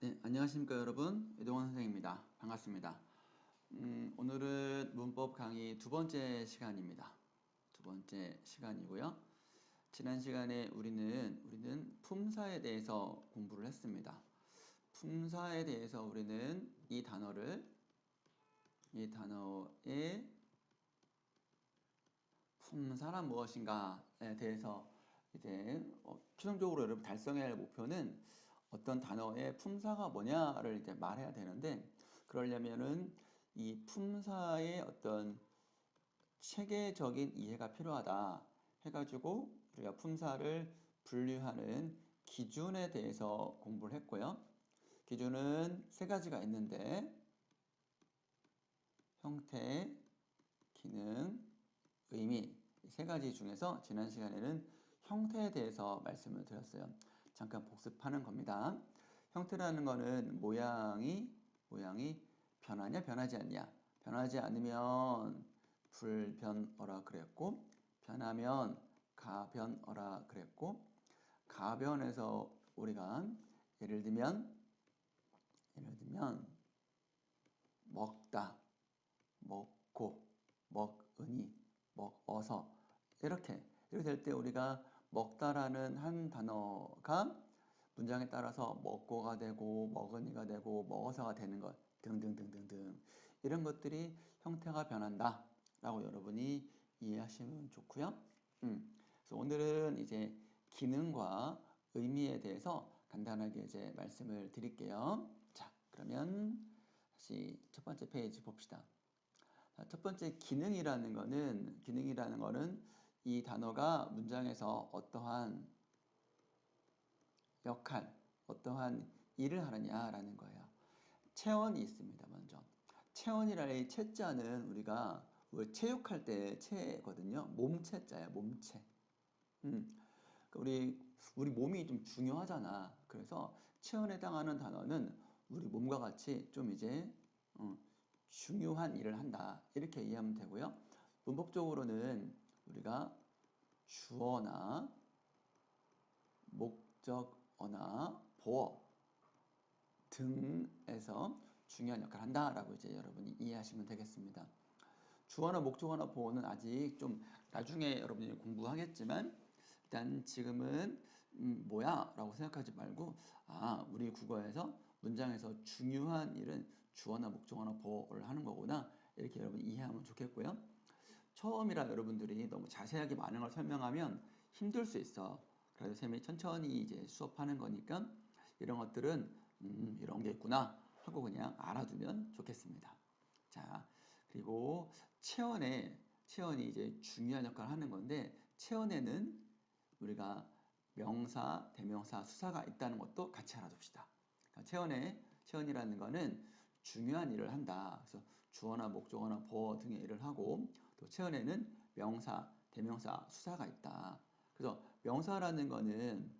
네, 안녕하십니까 여러분. 이동원 선생입니다. 반갑습니다. 오늘은 문법 강의 두 번째 시간입니다. 두 번째 시간이고요. 지난 시간에 우리는 품사에 대해서 공부를 했습니다. 품사에 대해서 우리는 이 단어의 품사란 무엇인가에 대해서 이제 최종적으로 여러분 달성해야 할 목표는 어떤 단어의 품사가 뭐냐를 이제 말해야 되는데, 그러려면은 이 품사의 어떤 체계적인 이해가 필요하다 해가지고 우리가 품사를 분류하는 기준에 대해서 공부를 했고요. 기준은 세 가지가 있는데, 형태, 기능, 의미, 이 세 가지 중에서 지난 시간에는 형태에 대해서 말씀을 드렸어요. 잠깐 복습하는 겁니다. 형태라는 거는 모양이 변하냐 변하지 않냐. 변하지 않으면 불변어라 그랬고, 변하면 가변어라 그랬고, 가변에서 우리가 예를 들면 먹다, 먹고, 먹으니, 먹어서 이렇게 될 때 우리가 먹다라는 한 단어가 문장에 따라서 먹고가 되고 먹으니가 되고 먹어서가 되는 것 등등등등등, 이런 것들이 형태가 변한다 라고 여러분이 이해하시면 좋고요. 그래서 오늘은 이제 기능과 의미에 대해서 간단하게 이제 말씀을 드릴게요. 자, 그러면 다시 첫 번째 페이지 봅시다. 첫 번째 기능이라는 거는 이 단어가 문장에서 어떠한 역할, 어떠한 일을 하느냐라는 거예요. 체언이 있습니다. 먼저 체언이라는 이 체자는 우리가 체육할 때 체거든요. 몸체자야, 몸체. 우리 몸이 좀 중요하잖아. 그래서 체언에 해당하는 단어는 우리 몸과 같이 좀 이제 중요한 일을 한다, 이렇게 이해하면 되고요. 문법적으로는 우리가 주어나 목적어나 보어 등에서 중요한 역할을 한다라고 이제 여러분이 이해하시면 되겠습니다. 주어나 목적어나 보어는 아직 좀 나중에 여러분이 공부하겠지만, 일단 지금은 뭐야? 라고 생각하지 말고, 우리 국어에서 문장에서 중요한 일은 주어나 목적어나 보어를 하는 거구나, 이렇게 여러분 이해하면 좋겠고요. 처음이라 여러분들이 너무 자세하게 많은 걸 설명하면 힘들 수 있어. 그래서 쌤이 천천히 이제 수업하는 거니까 이런 것들은 이런 게 있구나 하고 그냥 알아두면 좋겠습니다. 자, 그리고 체언이 이제 중요한 역할을 하는 건데, 체언에는 우리가 명사, 대명사, 수사가 있다는 것도 같이 알아둡시다. 그러니까 체언이라는 거는 중요한 일을 한다. 그래서 주어나 목적어나 보어 등의 일을 하고, 또 체언에는 명사, 대명사, 수사가 있다. 그래서 명사라는 거는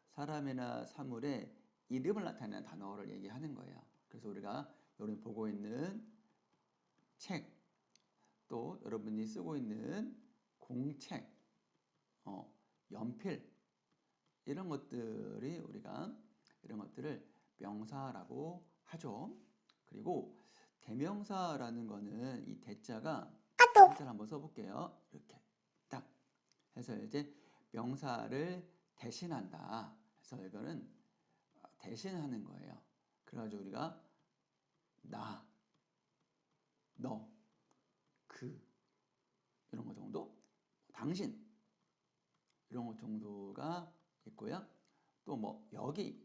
사람이나 사물의 이름을 나타내는 단어를 얘기하는 거예요. 그래서 우리가 여러분이 보고 있는 책, 또 여러분이 쓰고 있는 공책, 연필, 이런 것들을 명사라고 하죠. 그리고 대명사라는 거는 이 대자가 한자를 한번 써볼게요. 이렇게 딱 해서 이제 명사를 대신한다. 그래서 이거는 대신하는 거예요. 그래가지고 우리가 나, 너, 그, 이런 거 정도, 당신, 이런 것 정도가 있고요. 또 뭐 여기,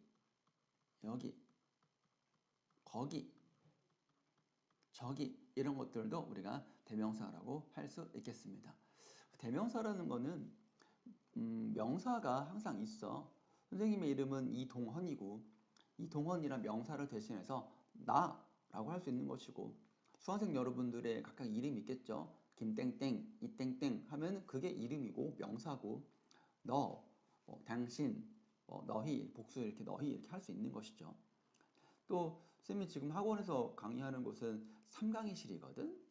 거기, 저기, 이런 것들도 우리가 대명사라고 할 수 있겠습니다. 대명사라는 거는 명사가 항상 있어. 선생님의 이름은 이동헌이고, 이동헌이란 명사를 대신해서 나라고 할 수 있는 것이고, 수강생 여러분들의 각각 이름이 있겠죠. 김땡땡, 이땡땡 하면 그게 이름이고 명사고, 너, 당신, 너희, 복수 이렇게 너희 이렇게 할 수 있는 것이죠. 또 쌤이 지금 학원에서 강의하는 곳은 삼강의실이거든.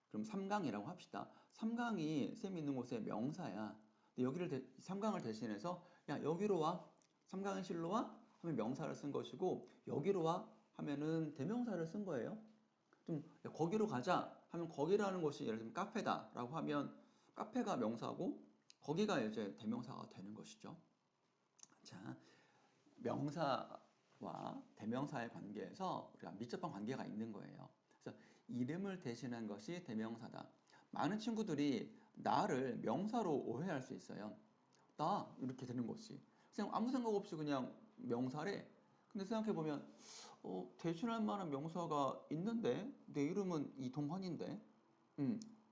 그럼 삼강이라고 합시다. 삼강이 쌤이 있는 곳의 명사야. 근데 삼강을 대신해서 야, 여기로 와, 삼강의실로 와, 하면 명사를 쓴 것이고 여기로 와 하면은 대명사를 쓴 거예요. 좀 거기로 가자 하면 거기라는 곳이 예를 들면 카페다라고 하면 카페가 명사고 거기가 이제 대명사가 되는 것이죠. 자, 명사와 대명사의 관계에서 우리가 밀접한 관계가 있는 거예요. 그래서 이름을 대신한 것이 대명사다. 많은 친구들이 나를 명사로 오해할 수 있어요. 나 이렇게 되는 것이 그냥 아무 생각 없이 그냥 명사래. 근데 생각해보면 대신할 만한 명사가 있는데 내 이름은 이동헌인데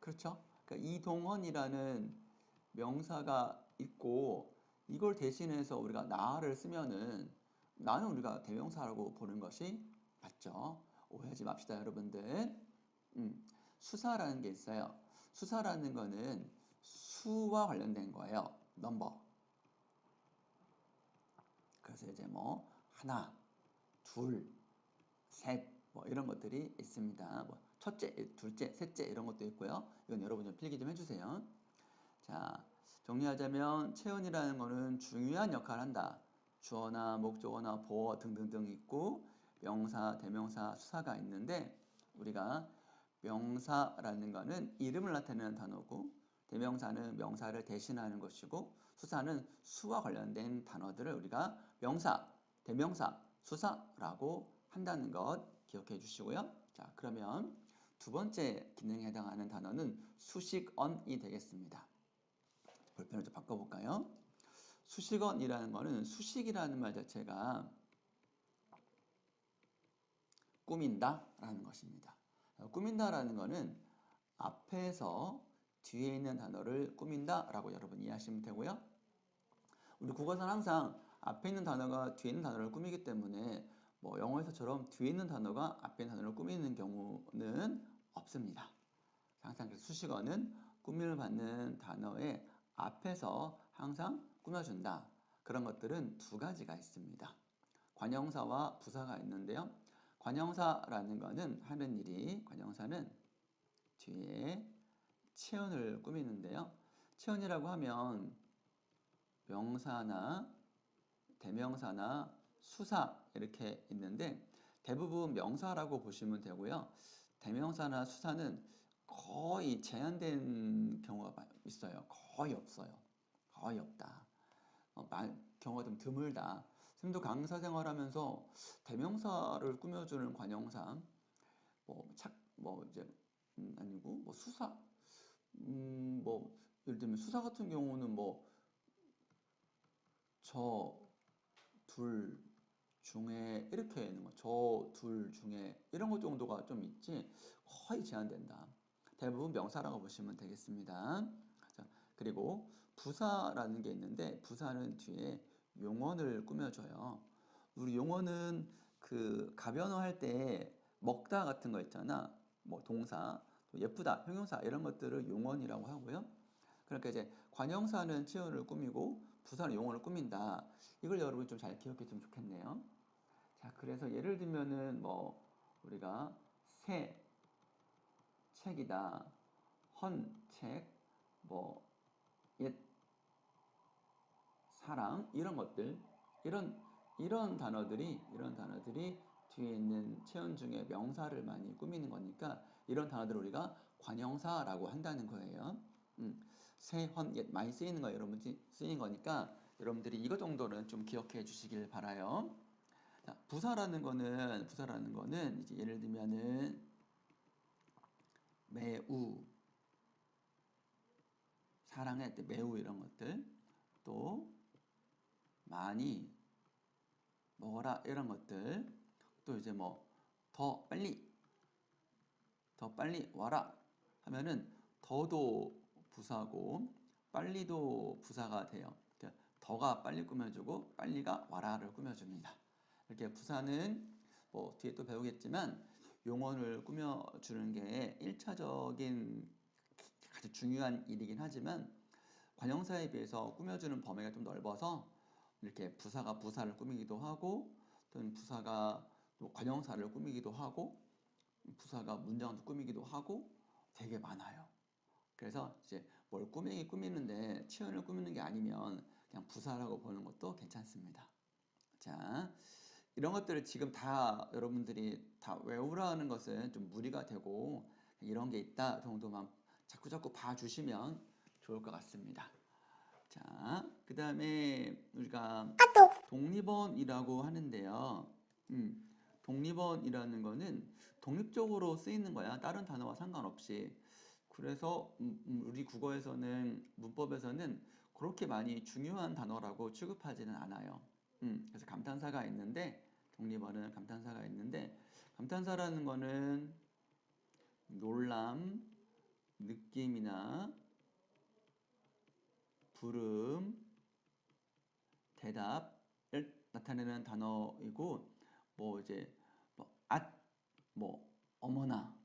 그렇죠? 그러니까 이동헌이라는 명사가 있고 이걸 대신해서 우리가 나를 쓰면은 나는 우리가 대명사라고 보는 것이 맞죠? 오해하지 맙시다 여러분들. 수사라는 게 있어요. 수사라는 거는 수와 관련된 거예요. 넘버. 그래서 이제 뭐 하나, 둘, 셋, 뭐 이런 것들이 있습니다. 뭐 첫째, 둘째, 셋째 이런 것도 있고요. 이건 여러분 좀 필기 좀 해주세요. 자, 정리하자면 체온이라는 거는 중요한 역할을 한다. 주어나 목적어나 보어 등등등 있고 명사, 대명사, 수사가 있는데 우리가 명사라는 거는 이름을 나타내는 단어고 대명사는 명사를 대신하는 것이고 수사는 수와 관련된 단어들을 우리가 명사, 대명사, 수사라고 한다는 것 기억해 주시고요. 자, 그러면 두 번째 기능에 해당하는 단어는 수식언이 되겠습니다. 볼펜을 좀 바꿔볼까요? 수식언이라는 거는 수식이라는 말 자체가 꾸민다라는 것입니다. 꾸민다라는 거는 앞에서 뒤에 있는 단어를 꾸민다라고 여러분 이해하시면 되고요. 우리 국어사는 항상 앞에 있는 단어가 뒤에 있는 단어를 꾸미기 때문에 뭐 영어에서처럼 뒤에 있는 단어가 앞에 있는 단어를 꾸미는 경우는 없습니다. 항상 수식어는 꾸밈을 받는 단어의 앞에서 항상 꾸며준다. 그런 것들은 두 가지가 있습니다. 관형사와 부사가 있는데요. 관형사라는 거는 하는 일이 관형사는 뒤에 체온을 꾸미는데요. 체온이라고 하면 명사나 대명사나 수사 이렇게 있는데 대부분 명사라고 보시면 되고요. 대명사나 수사는 거의 제한된 경우가 있어요. 거의 없어요. 거의 없다. 경우가 좀 드물다. 선생님도 강사 생활하면서 대명사를 꾸며주는 관형사, 뭐 이제 아니고 뭐 수사, 뭐 예를 들면 수사 같은 경우는 뭐 저 둘 중에 이렇게 있는 거, 저 둘 중에 이런 것 정도가 좀 있지 거의 제한된다. 대부분 명사라고 보시면 되겠습니다. 자, 그리고 부사라는 게 있는데 부사는 뒤에 용언을 꾸며줘요. 우리 용언은 그 가변어 할 때 먹다 같은 거 있잖아. 뭐 동사, 예쁘다, 형용사 이런 것들을 용언이라고 하고요. 그러니까 이제 관형사는 체온을 꾸미고 부사는 용언을 꾸민다. 이걸 여러분이 좀 잘 기억했으면 좋겠네요. 자, 그래서 예를 들면은 뭐 우리가 새 책이다, 헌 책, 뭐 옛 사랑 이런 것들 이런 단어들이 뒤에 있는 체온 중에 명사를 많이 꾸미는 거니까 이런 단어들을 우리가 관형사라고 한다는 거예요. 새, 헌, 옛 많이 쓰이는 거 여러분들이 쓰이는 거니까 여러분들이 이거 정도는 좀 기억해 주시길 바라요. 자, 부사라는 거는 이제 예를 들면은 매우 사랑할 때 매우 이런 것들 또 많이 먹어라 이런 것들 또 이제 뭐 더 빨리 와라 하면은 더도 부사고 빨리도 부사가 돼요. 그러니까 더가 빨리 꾸며주고 빨리가 와라를 꾸며줍니다. 이렇게 부사는 뭐 뒤에 또 배우겠지만 용언을 꾸며주는 게 1차적인 아주 중요한 일이긴 하지만 관형사에 비해서 꾸며주는 범위가 좀 넓어서 이렇게 부사가 부사를 꾸미기도 하고 또는 부사가 관형사를 꾸미기도 하고 부사가 문장도 꾸미기도 하고 되게 많아요. 그래서 이제 뭘 꾸미는데 체온을 꾸미는 게 아니면 그냥 부사라고 보는 것도 괜찮습니다. 자, 이런 것들을 지금 다 여러분들이 다 외우라는 것은 좀 무리가 되고 이런 게 있다 정도만 자꾸자꾸 봐주시면 좋을 것 같습니다. 자, 그 다음에 우리가 독립원이라고 하는데요. 독립원이라는 거는 독립적으로 쓰이는 거야. 다른 단어와 상관없이. 그래서 우리 국어에서는 문법에서는 그렇게 많이 중요한 단어라고 취급하지는 않아요. 그래서 감탄사가 있는데 독립어는 감탄사가 있는데 감탄사라는 거는 놀람, 느낌이나 부름, 대답을 나타내는 단어이고 뭐 이제 뭐 어머나,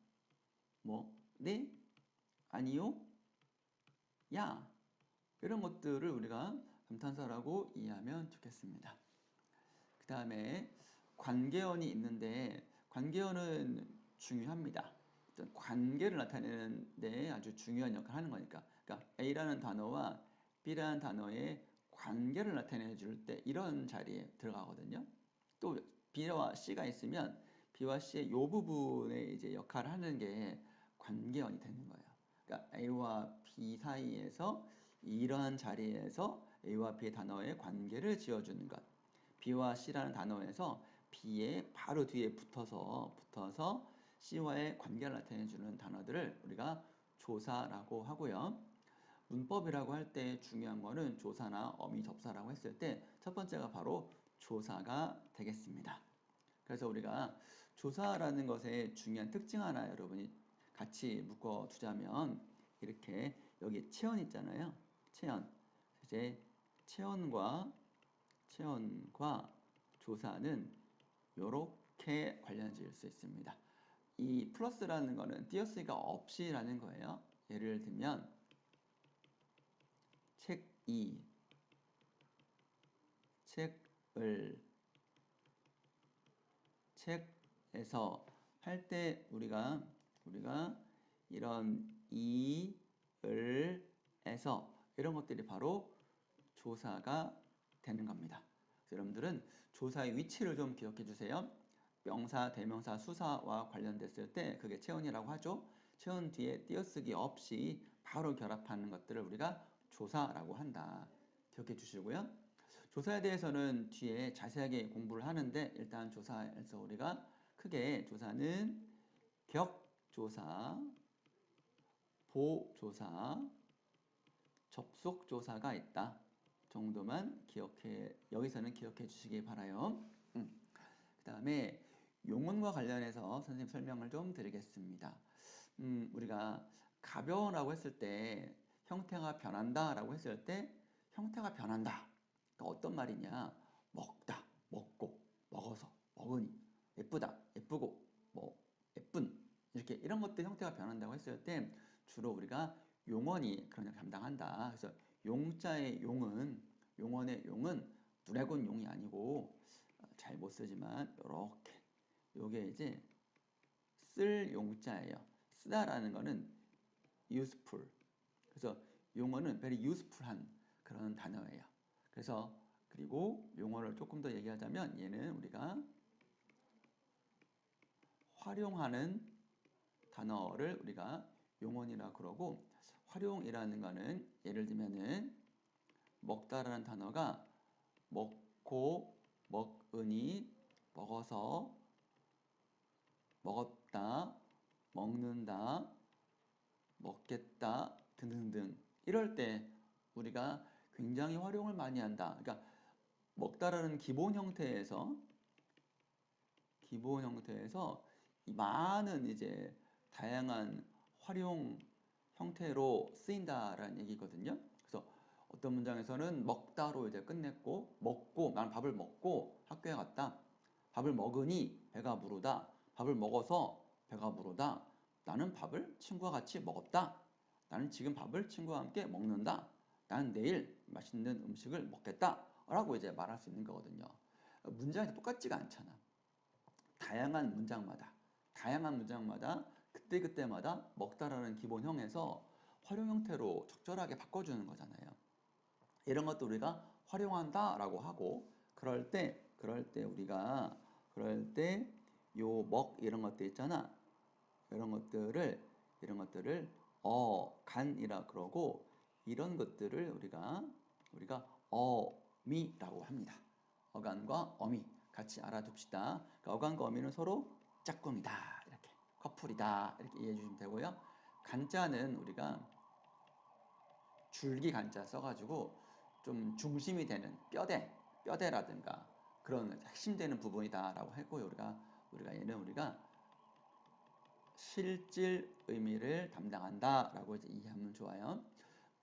뭐 네, 아니요, 야 이런 것들을 우리가 감탄사라고 이해하면 좋겠습니다. 그 다음에 관계어이 있는데 관계어는 중요합니다. 관계를 나타내는 데 아주 중요한 역할을 하는 거니까. 그러니까 A라는 단어와 B라는 단어의 관계를 나타내 줄 때 이런 자리에 들어가거든요. 또 B와 C가 있으면 B와 C의 이 부분에 이제 역할을 하는 게 관계어이 되는 거예요. 그러니까 A와 B 사이에서 이러한 자리에서 A와 B의 단어의 관계를 지어주는 것. B와 C라는 단어에서 B의 바로 뒤에 붙어서 C와의 관계를 나타내주는 단어들을 우리가 조사라고 하고요. 문법이라고 할 때 중요한 거는 조사나 어미 접사라고 했을 때 첫 번째가 바로 조사가 되겠습니다. 그래서 우리가 조사라는 것의 중요한 특징 하나 여러분이 같이 묶어 두자면 이렇게 여기 체언 있잖아요. 체언. 이제 체언과 조사는 이렇게 관련 지을 수 있습니다. 이 플러스라는 거는 띄어쓰기가 없이라는 거예요. 예를 들면 책이, 책을, 책에서 할 때 우리가 이런 이, 을, 에서 이런 것들이 바로 조사가 되는 겁니다. 여러분들은 조사의 위치를 좀 기억해 주세요. 명사, 대명사, 수사와 관련됐을 때 그게 체언이라고 하죠. 체언 뒤에 띄어쓰기 없이 바로 결합하는 것들을 우리가 조사라고 한다. 기억해 주시고요. 조사에 대해서는 뒤에 자세하게 공부를 하는데 일단 조사에서 우리가 크게 조사는 격조사, 보조사, 접속조사가 있다. 정도만 여기서는 기억해 주시기 바라요. 그 다음에 용언과 관련해서 선생님 설명을 좀 드리겠습니다. 우리가 가벼워라고 했을 때 형태가 변한다 라고 했을 때 형태가 변한다. 그러니까 어떤 말이냐? 먹다, 먹고, 먹어서, 먹으니, 예쁘다, 예쁘고, 뭐 예쁜 이렇게 이런 것들 형태가 변한다고 했을 때 주로 우리가 용언이 그런 걸 담당한다. 그래서 용자의 용언의 용은 누래곤 용이 아니고 잘 못 쓰지만 이렇게 요게 이제 쓸 용자예요. 쓰다라는 거는 useful. 그래서 용어는 very useful한 그런 단어예요. 그래서 그리고 용어를 조금 더 얘기하자면 얘는 우리가 활용하는 단어를 우리가 용언이라 그러고 활용이라는 거는 예를 들면은 먹다라는 단어가 먹고, 먹으니, 먹어서, 먹었다, 먹는다, 먹겠다 등등등 이럴 때 우리가 굉장히 활용을 많이 한다. 그러니까 먹다라는 기본 형태에서 이 많은 이제 다양한 활용 형태로 쓰인다라는 얘기거든요. 그래서 어떤 문장에서는 먹다로 이제 끝냈고 먹고 나는 밥을 먹고 학교에 갔다. 밥을 먹으니 배가 부르다. 밥을 먹어서 배가 부르다. 나는 밥을 친구와 같이 먹었다. 나는 지금 밥을 친구와 함께 먹는다. 나는 내일 맛있는 음식을 먹겠다. 라고 이제 말할 수 있는 거거든요. 문장이 똑같지가 않잖아. 다양한 문장마다 그때그때마다 먹다라는 기본형에서 활용 형태로 적절하게 바꿔주는 거잖아요. 이런 것도 우리가 활용한다라고 하고 그럴 때 그럴 때 요 먹 이런 것들 있잖아. 이런 것들을 간이라 그러고 이런 것들을 우리가 어미라고 합니다. 어간과 어미 같이 알아둡시다. 그러니까 어간과 어미는 서로 짝꿍이다. 이렇게 커플이다. 이렇게 이해해 주시면 되고요. 간자는 우리가 줄기 간자 써가지고 좀 중심이 되는 뼈대라든가 그런 핵심되는 부분이다라고 했고요. 우리가 실질 의미를 담당한다라고 이제 이해하면 좋아요.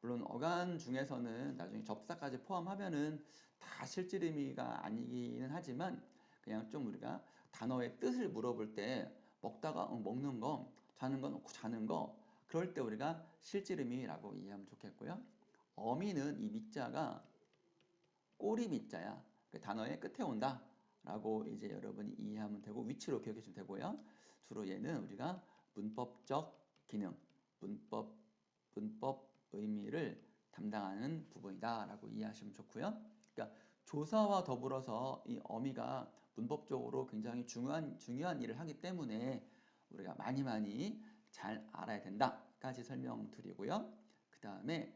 물론 어간 중에서는 나중에 접사까지 포함하면은 다 실질 의미가 아니기는 하지만 그냥 좀 우리가 단어의 뜻을 물어볼 때 먹다가 먹는 거, 자는 거 놓고 자는 거 그럴 때 우리가 실질 의미라고 이해하면 좋겠고요. 어미는 이 밑자가 꼬리 밑자야. 그 단어의 끝에 온다. 라고 이제 여러분이 이해하면 되고 위치로 기억해 주시면 되고요. 주로 얘는 우리가 문법적 기능, 문법 의미를 담당하는 부분이다 라고 이해하시면 좋고요. 그러니까 조사와 더불어서 이 어미가 문법적으로 굉장히 중요한 일을 하기 때문에 우리가 많이 잘 알아야 된다까지 설명드리고요. 그 다음에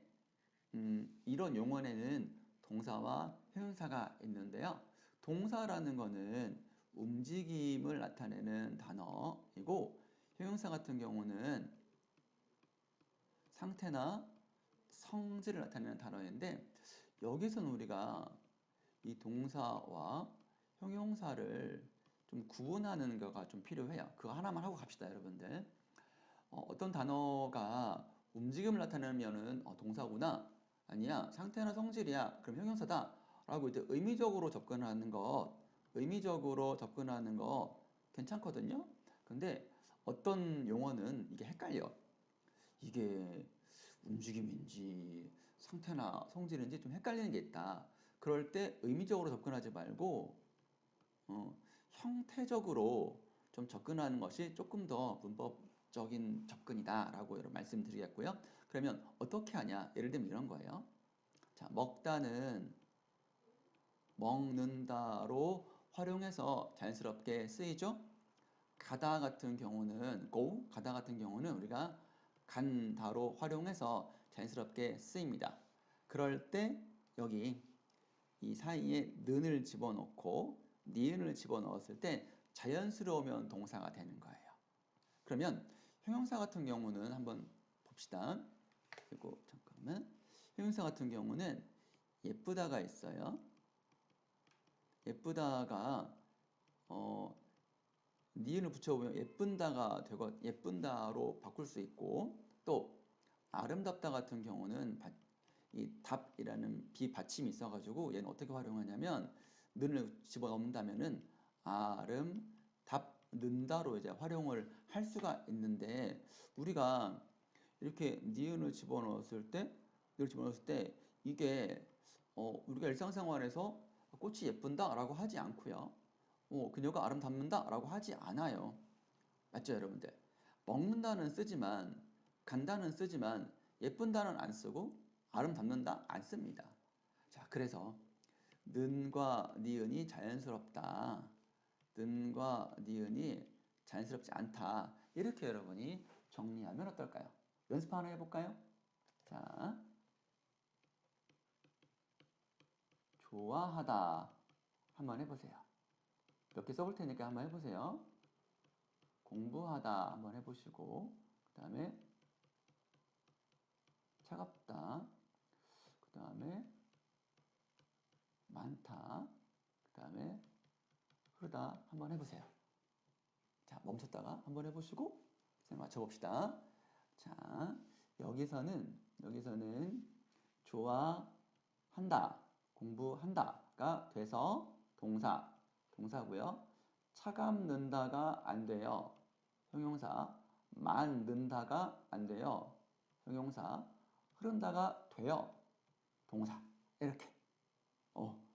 이런 용어에는 동사와 형용사가 있는데요. 동사라는 거는 움직임을 나타내는 단어이고 형용사 같은 경우는 상태나 성질을 나타내는 단어인데 여기서는 우리가 이 동사와 형용사를 좀 구분하는 거가 좀 필요해요. 그거 하나만 하고 갑시다, 여러분들. 어떤 단어가 움직임을 나타내면은 동사구나. 아니야, 상태나 성질이야. 그럼 형용사다. 라고 이제 의미적으로 접근하는 거 괜찮거든요. 근데 어떤 용어는 이게 헷갈려. 이게 움직임인지 상태나 성질인지 좀 헷갈리는 게 있다. 그럴 때 의미적으로 접근하지 말고 형태적으로 좀 접근하는 것이 조금 더 문법적인 접근이다라고 여러분 말씀드리겠고요. 그러면 어떻게 하냐? 예를 들면 이런 거예요. 자, 먹다는 먹는다로 활용해서 자연스럽게 쓰이죠. 가다 같은 경우는 우리가 간다로 활용해서 자연스럽게 쓰입니다. 그럴 때 여기 이 사이에 는을 집어넣고 니은을 집어넣었을 때 자연스러우면 동사가 되는 거예요. 그러면 형용사 같은 경우는 한번 봅시다. 그리고 잠깐만. 형용사 같은 경우는 예쁘다가 있어요. 예쁘다가 니은을 붙여보면 예쁜다가 되고 예쁜다로 바꿀 수 있고 또 아름답다 같은 경우는 이 답이라는 비받침이 있어가지고 얘는 어떻게 활용하냐면 는을 집어넣는다면은 아름답는다로 이제 활용을 할 수가 있는데 우리가 이렇게 니은을 집어넣었을 때 이게 우리가 일상생활에서 꽃이 예쁜다라고 하지 않고요. 그녀가 아름답는다라고 하지 않아요. 맞죠, 여러분들? 먹는다는 쓰지만 간다는 쓰지만 예쁜다는 안 쓰고 아름답는다 안 씁니다. 자, 그래서 는과 니은이 자연스럽다. 는과 니은이 자연스럽지 않다. 이렇게 여러분이 정리하면 어떨까요? 연습 하나 해볼까요? 자, 좋아하다. 한번 해보세요. 몇 개 써볼 테니까 한번 해보세요. 공부하다 한번 해보시고 그 다음에 차갑다. 그 다음에 많다. 그 다음에 흐르다 한번 해보세요. 자, 멈췄다가 한번 해보시고 맞춰봅시다. 자, 여기서는 좋아한다, 공부한다가 돼서 동사고요. 차갑는다가 안 돼요. 형용사. 만는다가 안 돼요. 형용사. 흐른다가 돼요. 동사. 이렇게.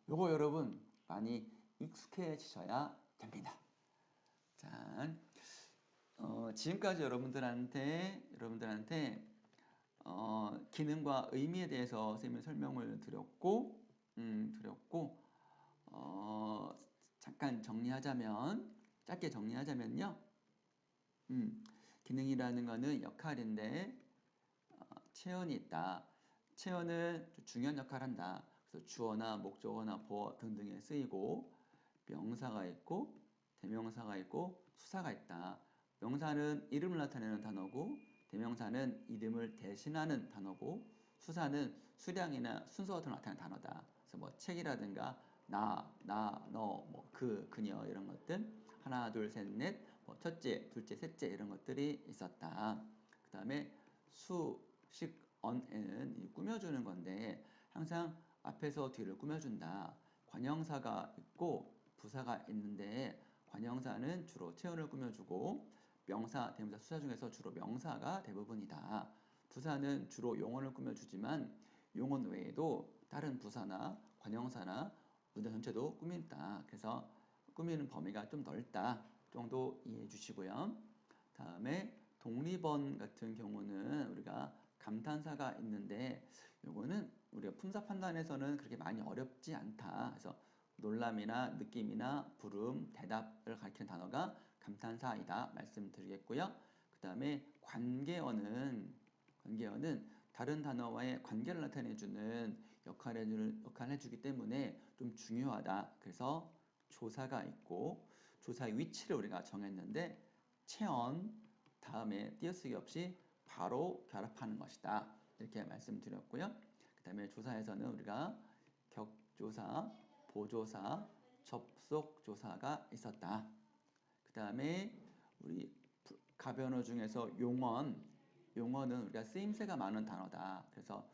요거 여러분 많이 익숙해지셔야 됩니다. 자, 지금까지 여러분들한테 기능과 의미에 대해서 선생님이 설명을 드렸고, 약간 짧게 정리하자면요. 기능이라는 거는 역할인데 체언이 있다. 체언은 중요한 역할을 한다. 그래서 주어나 목적어나 보어 등등에 쓰이고 명사가 있고 대명사가 있고 수사가 있다. 명사는 이름을 나타내는 단어고 대명사는 이름을 대신하는 단어고 수사는 수량이나 순서 등을 나타내는 단어다. 그래서 뭐 책이라든가 나, 너, 뭐 그녀 이런 것들 하나, 둘, 셋, 넷, 뭐 첫째, 둘째, 셋째 이런 것들이 있었다. 그 다음에 수, 식, 언에는 꾸며주는 건데 항상 앞에서 뒤를 꾸며준다. 관형사가 있고 부사가 있는데 관형사는 주로 체온을 꾸며주고 명사, 대명사, 수사 중에서 주로 명사가 대부분이다. 부사는 주로 용언을 꾸며주지만 용언 외에도 다른 부사나 관형사나 문장 전체도 꾸민다. 그래서 꾸미는 범위가 좀 넓다 정도 이해해 주시고요. 다음에 독립언 같은 경우는 우리가 감탄사가 있는데 요거는 우리가 품사 판단에서는 그렇게 많이 어렵지 않다. 그래서 놀람이나 느낌이나 부름, 대답을 가리키는 단어가 감탄사이다 말씀드리겠고요. 그 다음에 관계어는 다른 단어와의 관계를 나타내주는 역할을 해주기 때문에 좀 중요하다. 그래서 조사가 있고 조사의 위치를 우리가 정했는데 체언 다음에 띄어쓰기 없이 바로 결합하는 것이다. 이렇게 말씀드렸고요. 그 다음에 조사에서는 우리가 격조사, 보조사, 접속조사가 있었다. 그 다음에 우리 가변어 중에서 용언은 우리가 쓰임새가 많은 단어다. 그래서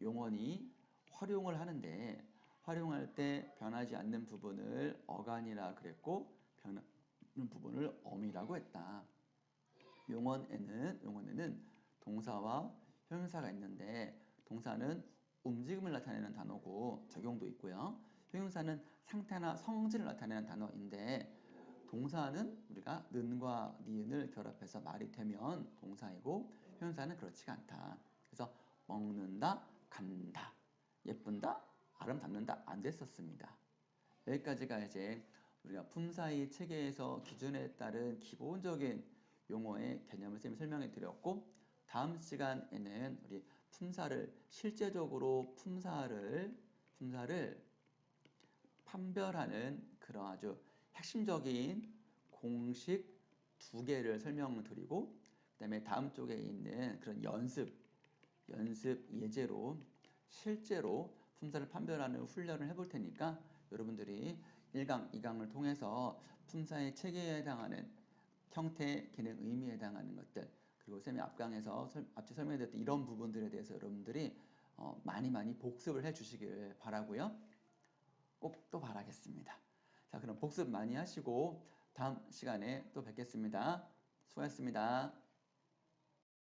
용언이 활용을 하는데 활용할 때 변하지 않는 부분을 어간이라 그랬고 변하는 부분을 어미라고 했다. 용언에는 동사와 형용사가 있는데 동사는 움직임을 나타내는 단어고 적용도 있고요. 형용사는 상태나 성질을 나타내는 단어인데 동사는 우리가 는과 니은을 결합해서 말이 되면 동사이고 형용사는 그렇지가 않다. 그래서 먹는다, 간다, 예쁜다, 아름답는다 안 됐었습니다. 여기까지가 이제 우리가 품사의 체계에서 기준에 따른 기본적인 용어의 개념을 쌤이 설명해 드렸고 다음 시간에는 우리 실제적으로 품사를 판별하는 그런 아주 핵심적인 공식 2개를 설명드리고 그 다음에 다음 쪽에 있는 그런 연습 예제로 실제로 품사를 판별하는 훈련을 해볼 테니까 여러분들이 1강, 2강을 통해서 품사의 체계에 해당하는 형태, 기능, 의미에 해당하는 것들 그리고 쌤이 앞에 설명드렸던 이런 부분들에 대해서 여러분들이 많이 복습을 해 주시길 바라고요. 꼭 또 바라겠습니다. 자, 그럼 복습 많이 하시고 다음 시간에 또 뵙겠습니다. 수고하셨습니다.